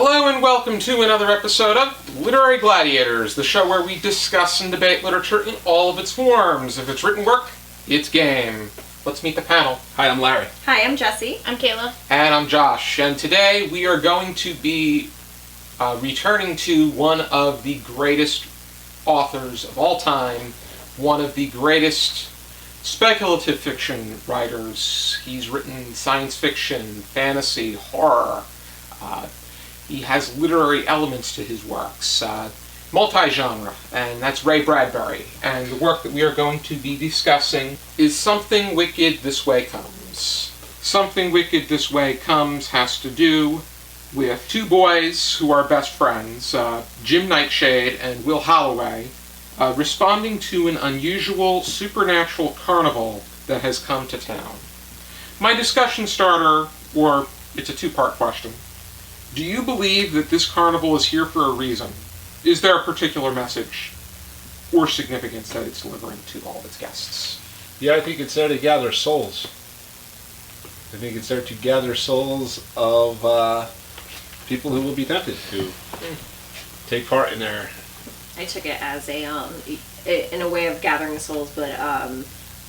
Hello and welcome to another episode of Literary Gladiators, the show where we discuss and debate literature in all of its forms. If it's written work, it's game. Let's meet the panel. Hi, I'm Larry. Hi, I'm Jesi. I'm Kaila. And I'm Josh. And today we are going to be returning to one of the greatest authors of all time, one of the greatest speculative fiction writers. He's written science fiction, fantasy, horror. He has literary elements to his works, multi-genre, and that's Ray Bradbury. And the work that we are going to be discussing is Something Wicked This Way Comes. Something Wicked This Way Comes has to do with two boys who are best friends, Jim Nightshade and Will Holloway, responding to an unusual supernatural carnival that has come to town. My discussion starter, or it's a two-part question. Do you believe that this carnival is here for a reason? Is there a particular message or significance that it's delivering to all of its guests? Yeah, I think it's there to gather souls. I think it's there to gather souls of people who will be tempted to take part in there. I took it as in a way of gathering the souls, but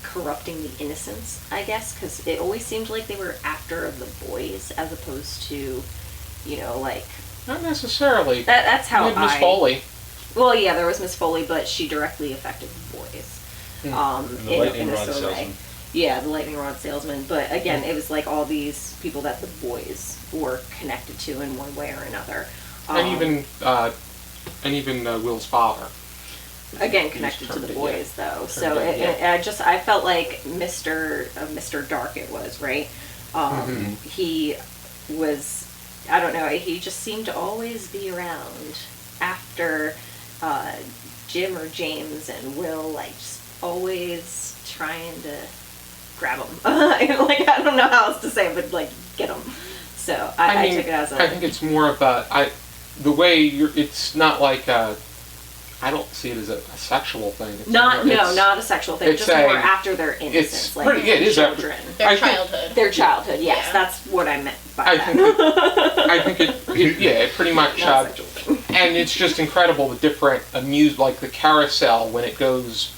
corrupting the innocence, I guess, because it always seemed like they were after the boys as opposed to, Not necessarily. That's how Miss Foley. Well, yeah, there was Miss Foley, but she directly affected the boys. And the lightning rod salesman. Yeah, the lightning rod salesman. But again, it was like all these people that the boys were connected to in one way or another. And even Will's father. Again, connected to the boys, though. So I felt like Mr. Dark it was, right? He was, I don't know, he just seemed to always be around after Jim or James and Will, just always trying to grab him. I don't know how else to say it, but get him. So I took it as I think it's more about, the way it's not like I don't see it as a sexual thing. Not a sexual thing. Just more after their innocence, it is children. Their childhood. Their childhood. Yes, yeah. That's what I meant by that. It pretty much. And it's just incredible the different like the carousel when it goes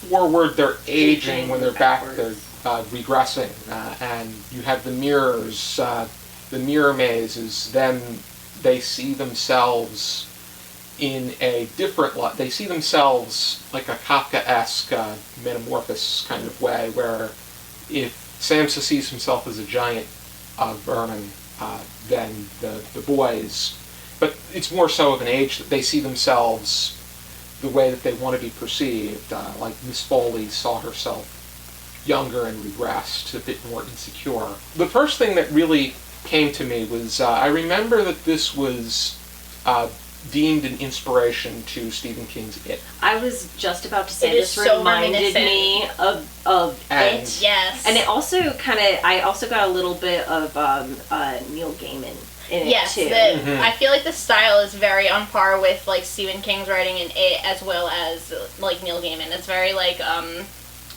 forward, they're aging. When they're back, they're regressing. And you have the mirrors, the mirror maze is then they see themselves in a different light. They see themselves like a Kafka-esque metamorphosis kind of way, where if Samsa sees himself as a giant vermin, then the boys, but it's more so of an age that they see themselves the way that they want to be perceived, like Miss Foley saw herself younger and regressed, a bit more insecure. The first thing that really came to me was, I remember that this was deemed an inspiration to Stephen King's It. I was just about to say this reminded me of It. Yes. And it also I also got a little bit of Neil Gaiman in it too. I feel like the style is very on par with Stephen King's writing in It, as well as Neil Gaiman. It's very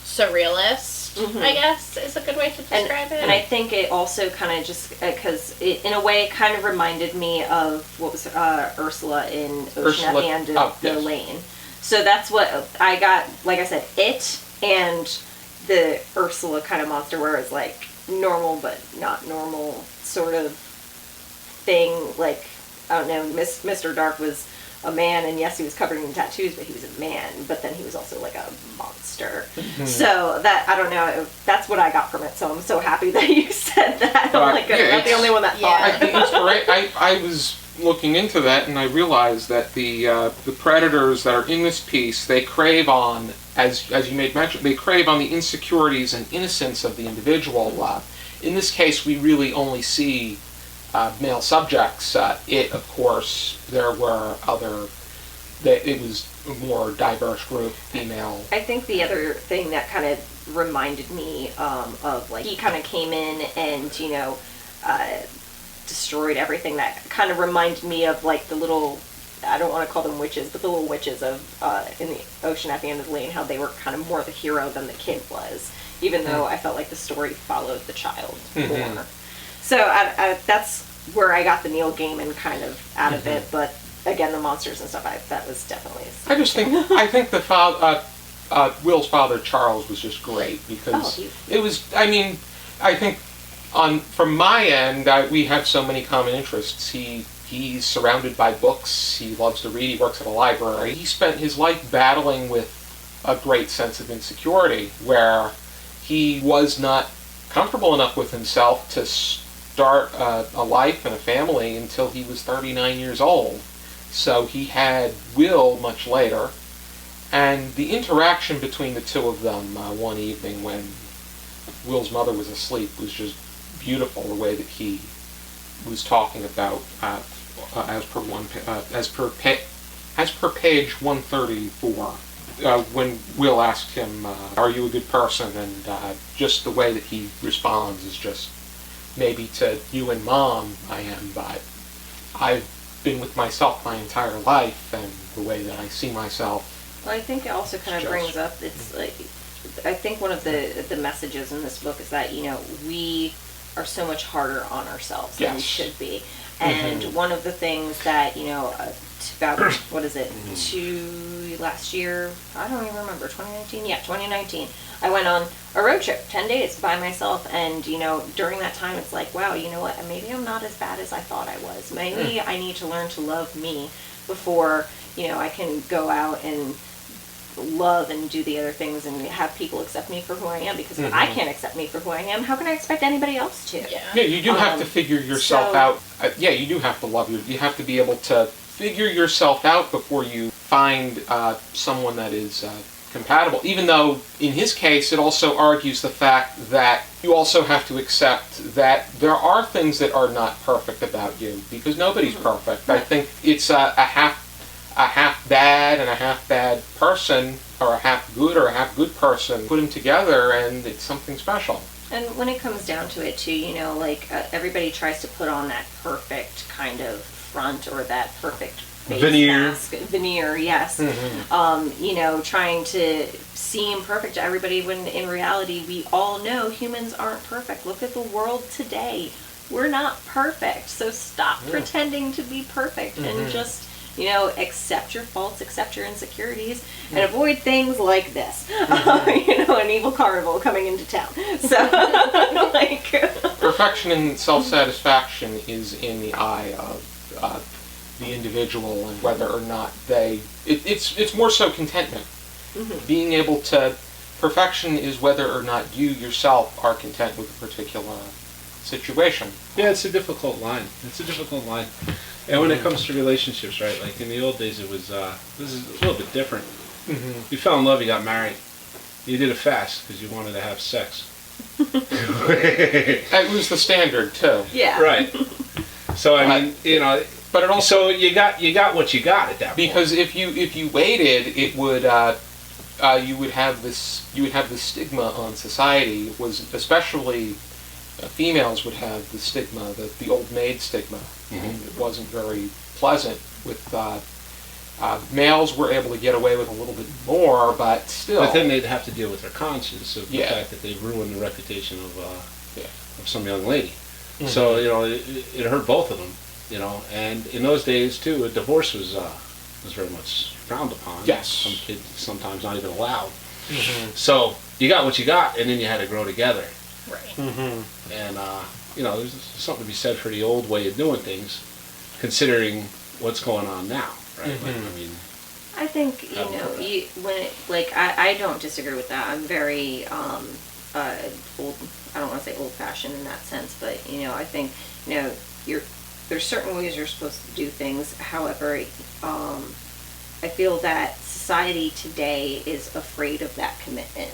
surrealist. I guess is a good way to describe it. And I think it also kind of just, because in a way it kind of reminded me of what was Ursula in Ocean at the End of the Lane. So that's what I got, like I said, It and the Ursula kind of monster where it's normal but not normal sort of thing. I don't know, Mr. Dark was a man, and yes, he was covered in tattoos, but he was a man, but then he was also a monster. So that, I don't know, that's what I got from it, so I'm so happy that you said that. I'm not the only one that thought it. I was looking into that, and I realized that the predators that are in this piece, they crave on, as you made mention, they crave on the insecurities and innocence of the individual. In this case, we really only see male subjects. It, of course, there were it was a more diverse group, female. I think the other thing that kind of reminded me of he kind of came in and, destroyed everything, that kind of reminded me of the little, I don't want to call them witches, but the little witches of in the Ocean at the End of the Lane, how they were kind of more the hero than the kid was, even though I felt like the story followed the child more. So that's where I got the Neil Gaiman kind of out of it, but again, the monsters and stuff, that was definitely. I think the Will's father Charles was just great because it was. I mean, I think from my end, we have so many common interests. He's surrounded by books. He loves to read. He works at a library. He spent his life battling with a great sense of insecurity, where he was not comfortable enough with himself to start a life and a family until he was 39 years old. So he had Will much later, and the interaction between the two of them one evening when Will's mother was asleep was just beautiful. The way that he was talking about, as per page 134, when Will asked him, "Are you a good person?" and just the way that he responds is just, maybe to you and Mom I am, but I've been with myself my entire life, and the way that I see myself. Well, I think it also kind of brings up, it's like, I think one of the messages in this book is that, we are so much harder on ourselves than we should be. And one of the things that, about, what is it, last year, I don't even remember, 2019? Yeah, 2019. I went on a road trip, 10 days by myself, and, during that time, it's like, wow, you know what, maybe I'm not as bad as I thought I was. Maybe I need to learn to love me before, I can go out and love and do the other things and have people accept me for who I am, because if I can't accept me for who I am, how can I expect anybody else to? Yeah, you do have to figure yourself out. You do have to love you have to be able to figure yourself out before you find someone that is compatible. Even though, in his case, it also argues the fact that you also have to accept that there are things that are not perfect about you, because nobody's perfect. I think it's a half bad and a half bad person, or a half good person. Put them together, and it's something special. And when it comes down to it, too, everybody tries to put on that perfect kind of front, or that perfect face veneer, yes. Trying to seem perfect to everybody, when in reality we all know humans aren't perfect. Look at the world today. We're not perfect, so stop pretending to be perfect and just accept your faults, accept your insecurities, and avoid things like this. An evil carnival coming into town. So, perfection and self-satisfaction is in the eye of the individual, and whether or not it's more so contentment. Being able to, perfection is whether or not you yourself are content with a particular situation. Yeah, it's a difficult line. And when it comes to relationships, right, like in the old days, it was, this is a little bit different. You fell in love, you got married. You did it fast because you wanted to have sex. That was the standard, too. Yeah. Right. So, I mean, but it also, so you got what you got at that point. Because if you waited, it would you would have this stigma on society. It was especially females would have the stigma, the old maid stigma, and it wasn't very pleasant. With males were able to get away with a little bit more, but still. But then they'd have to deal with their conscience of the fact that they ruined the reputation of some young lady. So it hurt both of them. And in those days too, a divorce was very much frowned upon. Yes. Some kids sometimes not even allowed. So you got what you got, and then you had to grow together. Right. And there's something to be said for the old way of doing things, considering what's going on now, right? I think I don't disagree with that. I'm very old. I don't want to say old-fashioned in that sense, but I think there's certain ways you're supposed to do things. However, I feel that society today is afraid of that commitment,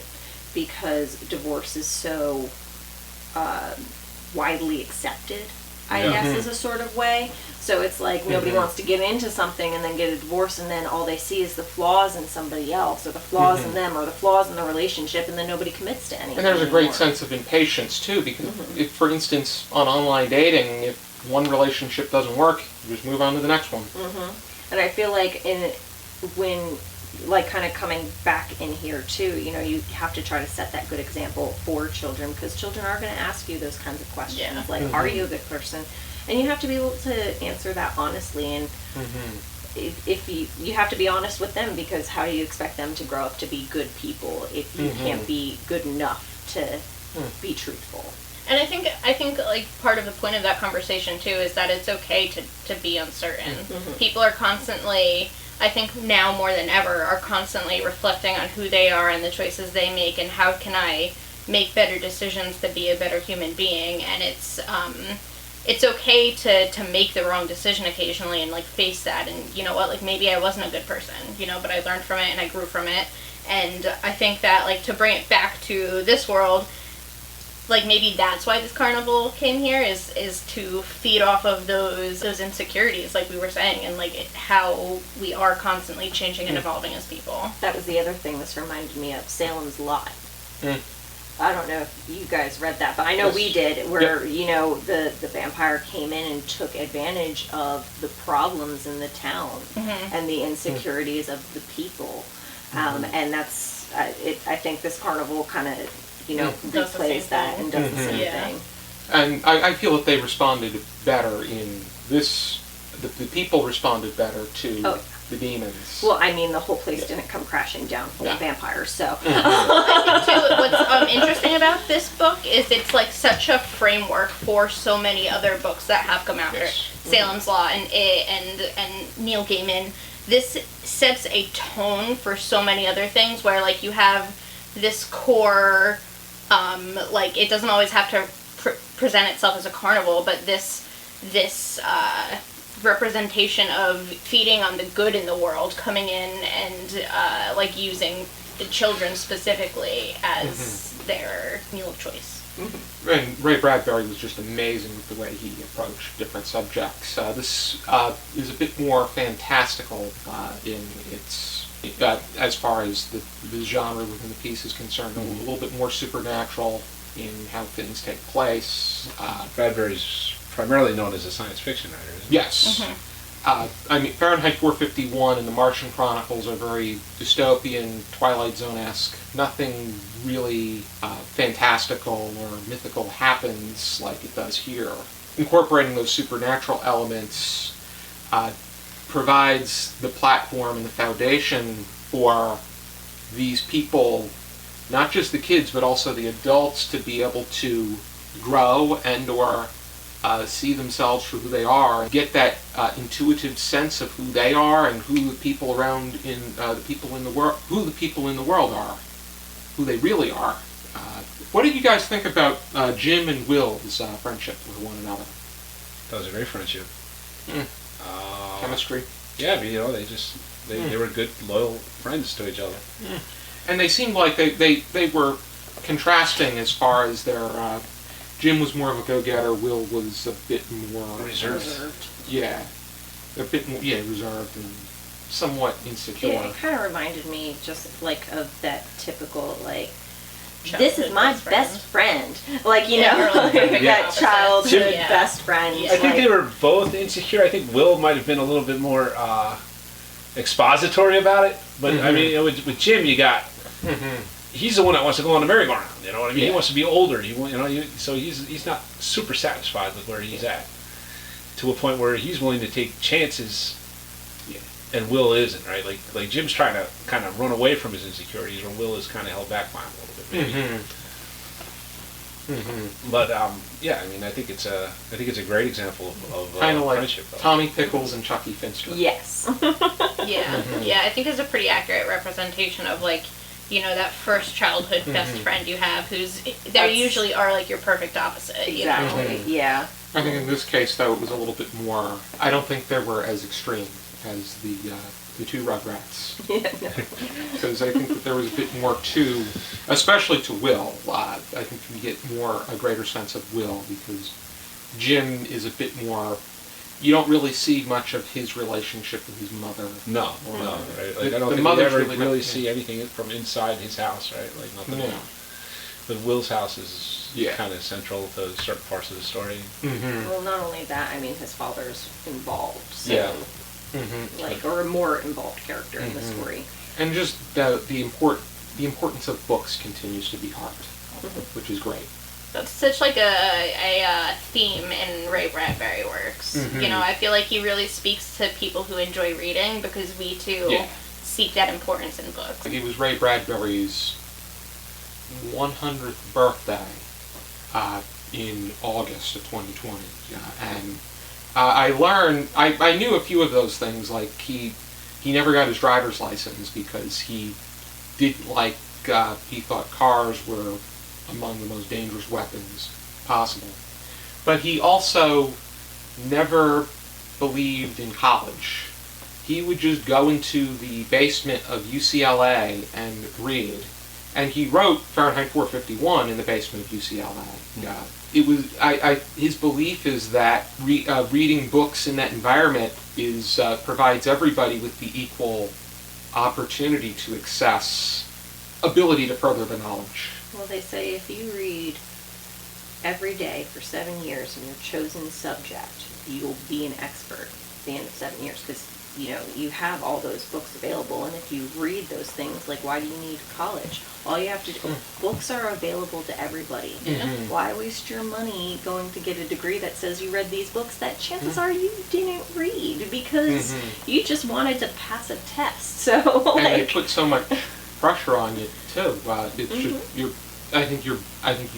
because divorce is so widely accepted, I guess, is a sort of way. So it's like nobody wants to get into something and then get a divorce, and then all they see is the flaws in somebody else, or the flaws in them, or the flaws in the relationship, and then nobody commits to anything. And there's a great sense of impatience too, because if, for instance, on online dating, if one relationship doesn't work, you just move on to the next one. And I feel like kind of coming back in here too, you have to try to set that good example for children, because children are going to ask you those kinds of questions, like, are you a good person? And you have to be able to answer that honestly, and if you have to be honest with them, because how do you expect them to grow up to be good people if you can't be good enough to be truthful? And I think like part of the point of that conversation too is that it's okay to be uncertain. People are constantly, I think now more than ever, are constantly reflecting on who they are and the choices they make, and how can I make better decisions to be a better human being. And it's okay to make the wrong decision occasionally and like face that, and you know what, like maybe I wasn't a good person, you know, but I learned from it and I grew from it. And I think that like to bring it back to this world, like maybe that's why this carnival came here, is to feed off of those insecurities, like we were saying, and like how we are constantly changing and evolving as people. That was the other thing this reminded me of, Salem's Lot. I don't know if you guys read that, but I know we did, where you know the vampire came in and took advantage of the problems in the town and the insecurities of the people, and that's I think this carnival kind of replays that and does the same thing. And I feel that they responded better in this. The people responded better to the demons. Well, I mean, the whole place didn't come crashing down full of vampires, so. I think too, what's interesting about this book is it's like such a framework for so many other books that have come after. Salem's Lot and It and Neil Gaiman. This sets a tone for so many other things, where like you have this core, like it doesn't always have to present itself as a carnival, but this representation of feeding on the good in the world, coming in and like using the children specifically as their meal of choice. And Ray Bradbury was just amazing with the way he approached different subjects. This is a bit more fantastical in its, as far as the genre within the piece is concerned, a little bit more supernatural in how things take place. Bradbury's primarily known as a science fiction writer, isn't he? Yes. I mean, Fahrenheit 451 and the Martian Chronicles are very dystopian, Twilight Zone-esque. Nothing really fantastical or mythical happens like it does here. Incorporating those supernatural elements provides the platform and the foundation for these people, not just the kids, but also the adults, to be able to grow and or see themselves for who they are, and get that intuitive sense of who they are and who the people around the people in the world are, who they really are. What did you guys think about Jim and Will's friendship with one another? That was a great friendship. Chemistry. Yeah, I mean, they were good, loyal friends to each other. And they seemed like they were contrasting as far as their. Jim was more of a go-getter. Will was a bit more reserved. Yeah, a bit more reserved and somewhat insecure. Yeah, it kind of reminded me just like of that typical like. This is my best friend. Like, that childhood best friend. I think they were both insecure. I think Will might have been a little bit more expository about it. But, I mean, with Jim, you got... He's the one that wants to go on the merry-go-round, you know what I mean? He wants to be older. So he's not super satisfied with where he's at. To a point where he's willing to take chances, and Will isn't, right? Like Jim's trying to kind of run away from his insecurities, where Will is kind of held back by him a little bit, maybe. But I mean, I think it's a great example of kind of like friendship. Tommy Pickles and Chucky Finster. Yes. Yeah. I think it's a pretty accurate representation of like, that first childhood best friend you have, they usually are like your perfect opposite. Exactly. Yeah. I think in this case, though, it was a little bit more. I don't think they were as extreme as the two Rugrats. Because I think that there was a bit more to, especially to Will. I think we get a greater sense of Will, because Jim is a bit more. You don't really see much of his relationship with his mother. No. Right? Like, I don't think you ever really see anything from inside his house, right? Like nothing. No. But Will's house is kind of central to certain parts of the story. Well, not only that, I mean, his father's involved. So, or a more involved character in the story. And just the importance of books continues to be harped, which is great. That's such like a theme in Ray Bradbury works. Mm-hmm. You know, I feel like he really speaks to people who enjoy reading because we too seek that importance in books. It was Ray Bradbury's 100th birthday in August of 2020, and I knew a few of those things, like he never got his driver's license because he didn't like, he thought cars were among the most dangerous weapons possible. But he also never believed in college. He would just go into the basement of UCLA and read. And he wrote Fahrenheit 451 in the basement of UCLA. It was his belief is that reading books in that environment provides everybody with the equal opportunity to access ability to further the knowledge. Well, they say if you read every day for 7 years in your chosen subject, you'll be an expert at the end of 7 years, because you have all those books available, and if you read those things, like, why do you need college? All you have to do, books are available to everybody. Mm-hmm. Why waste your money going to get a degree that says you read these books that chances are you didn't read because you just wanted to pass a test? So, and they put so much pressure on you too. It's just I think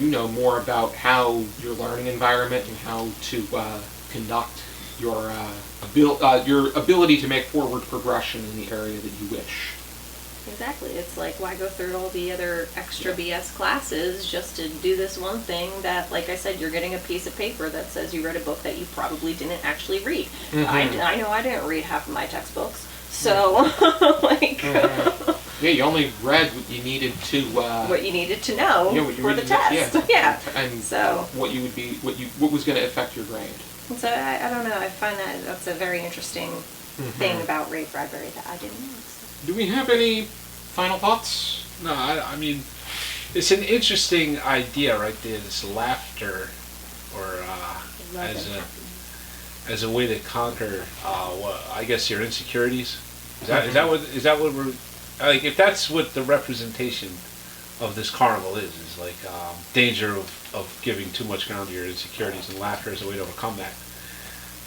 you know more about how your learning environment and how to conduct your ability to make forward progression in the area that you wish. Exactly. It's like, why go through all the other extra BS classes just to do this one thing that, like I said, you're getting a piece of paper that says you read a book that you probably didn't actually read. I know I didn't read half of my textbooks. So, yeah, you only read what you needed to what you needed to know for the test. And so what was going to affect your grade. So I don't know. I find that's a very interesting thing about Ray Bradbury that I didn't know. So. Do we have any final thoughts? No, I mean, it's an interesting idea right there. This laughter, or as a way to conquer, I guess, your insecurities. Is that what we're like? If that's what the representation of this carnival is like danger of giving too much ground to your insecurities, and laughter as a way to overcome that.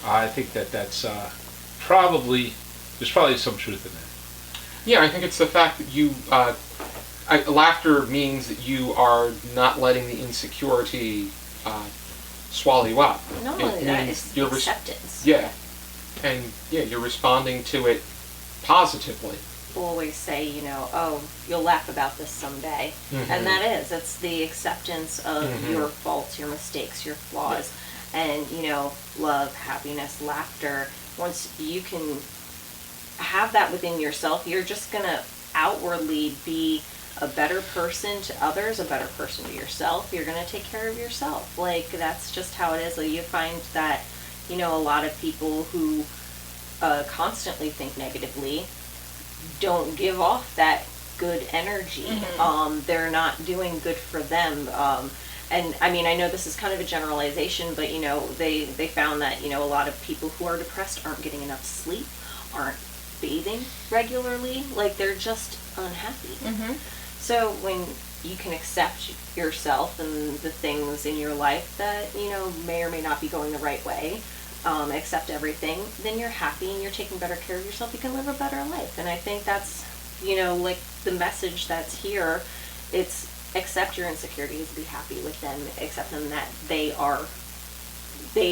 I think that's there's probably some truth in that. Yeah, I think it's the fact that you laughter means that you are not letting the insecurity swallow you up. No, it's acceptance. You're responding to it positively. People always say, oh, you'll laugh about this someday. And it's the acceptance of your faults, your mistakes, your flaws. And, love, happiness, laughter. Once you can have that within yourself, you're just going to outwardly be a better person to others, a better person to yourself. You're going to take care of yourself. Like, that's just how it is. Like, you find that, a lot of people who constantly think negatively don't give off that good energy. They're not doing good for them. And I mean, I know this is kind of a generalization, but they found that a lot of people who are depressed aren't getting enough sleep, aren't bathing regularly, like they're just unhappy. So when you can accept yourself and the things in your life that may or may not be going the right way, accept everything, then you're happy and you're taking better care of yourself. You can live a better life. And I think that's like the message that's here. It's accept your insecurities, be happy with them, accept them that they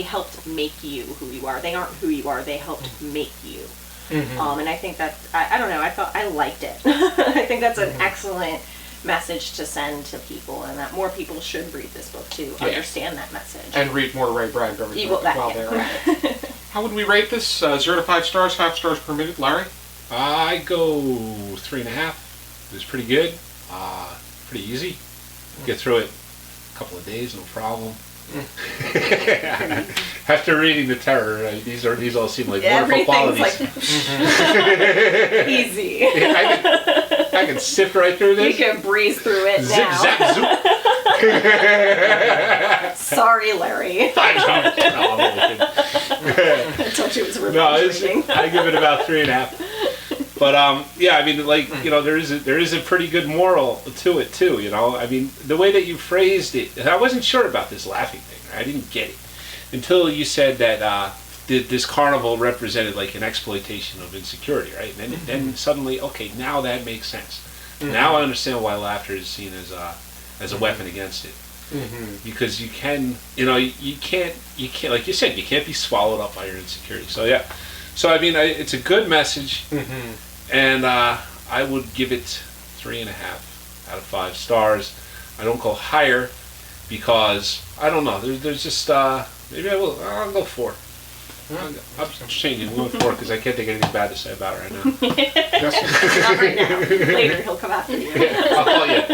helped make you who you are. They aren't who you are, they helped make you. And I think that I don't know, I liked it. I think that's an excellent message to send to people, and that more people should read this book to understand that message. And read more Ray Bradbury while they're at it. How would we rate this? 0 to 5 stars, half stars permitted. Larry? I go 3.5. It was pretty good. Pretty easy. Get through it a couple of days, no problem. After reading The Terror, these all seem like wonderful qualities. Like easy. I can sift right through this. You can breeze through it Zip, now. zap, zoop. Sorry, Larry. I told you it was a revenge reading. I give it about 3.5. But yeah, I mean, like, you know, there is a pretty good moral to it too. You know, I mean, the way that you phrased it, I wasn't sure about this laughing thing. I didn't get it until you said that this carnival represented like an exploitation of insecurity, right? And then suddenly, okay, now that makes sense. Now I understand why laughter is seen as a weapon against it. Because you can, you know, you can't, like you said, you can't be swallowed up by your insecurity. So yeah, so I mean, it's a good message, and I would give it 3.5 out of 5 stars. I don't go higher because I don't know. There's just maybe I'll go 4. I'm changing. I'm going 4 because I can't think of anything bad to say about it right now. Not right now. Later, he'll come after you. Oh yeah.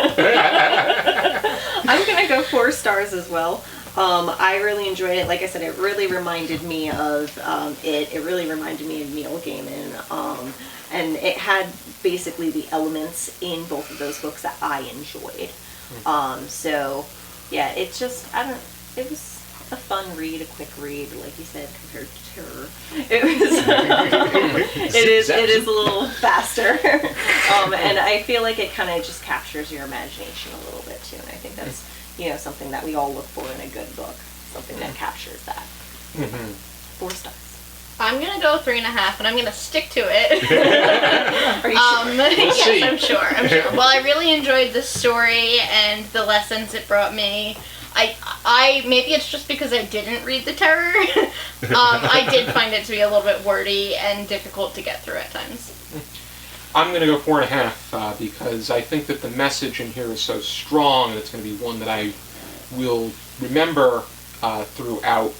I'm gonna go 4 stars as well. I really enjoyed it. Like I said, it really reminded me of it. It really reminded me of Neil Gaiman, and it had basically the elements in both of those books that I enjoyed. So yeah, it's just it was a fun read, a quick read, like you said, compared to Terror. It was it is a little faster, and I feel like it kind of just captures your imagination a little bit too. And I think that's something that we all look for in a good book, something that captures that. 4 stars. I'm gonna go 3.5, and I'm gonna stick to it. Are you sure? Yes, I'm sure. Well, I really enjoyed the story and the lessons it brought me. I maybe it's just because I didn't read the Terror. I did find it to be a little bit wordy and difficult to get through at times. I'm going to go 4.5 because I think that the message in here is so strong, and it's going to be one that I will remember throughout.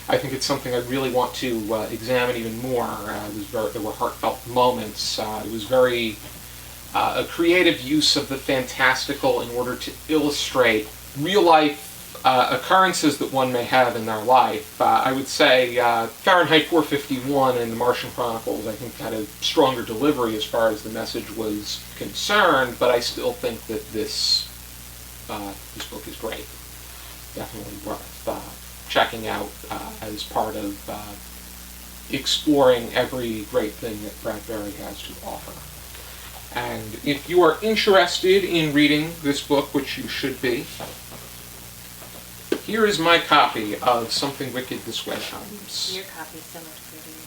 I think it's something I really want to examine even more. There were heartfelt moments. It was very a creative use of the fantastical in order to illustrate real-life occurrences that one may have in their life. I would say Fahrenheit 451 and the Martian Chronicles, I think, had a stronger delivery as far as the message was concerned, but I still think that this book is great. Definitely worth checking out as part of exploring every great thing that Bradbury has to offer. And if you are interested in reading this book, which you should be, here is my copy of Something Wicked This Way Comes. Your copy's so much prettier.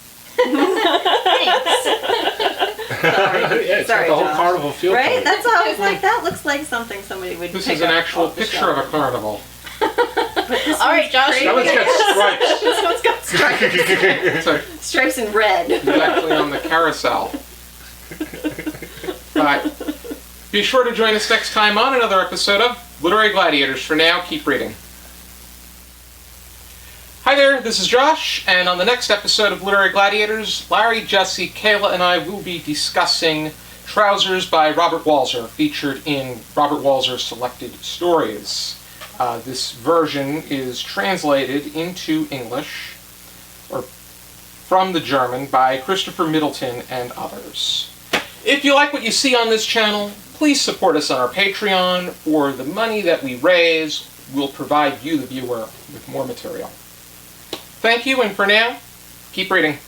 Yeah, it's Sorry, got the whole Josh. carnival feel. Right? That's how I was like, that looks like something somebody would This pick is an up actual off the picture shelf. of a carnival. All right, Josh. That one's got stripes. This one's got stripes. So Stripes in red. it's actually on the carousel. But be sure to join us next time on another episode of Literary Gladiators. For now, keep reading. Hi there, this is Josh, and on the next episode of Literary Gladiators, Larry, Jesi, Kaila, and I will be discussing Trousers by Robert Walser, featured in Robert Walser's Selected Stories. This version is translated into English, or from the German, by Christopher Middleton and others. If you like what you see on this channel, please support us on our Patreon. For the money that we raise, we'll provide you, the viewer, with more material. Thank you, and for now, keep reading.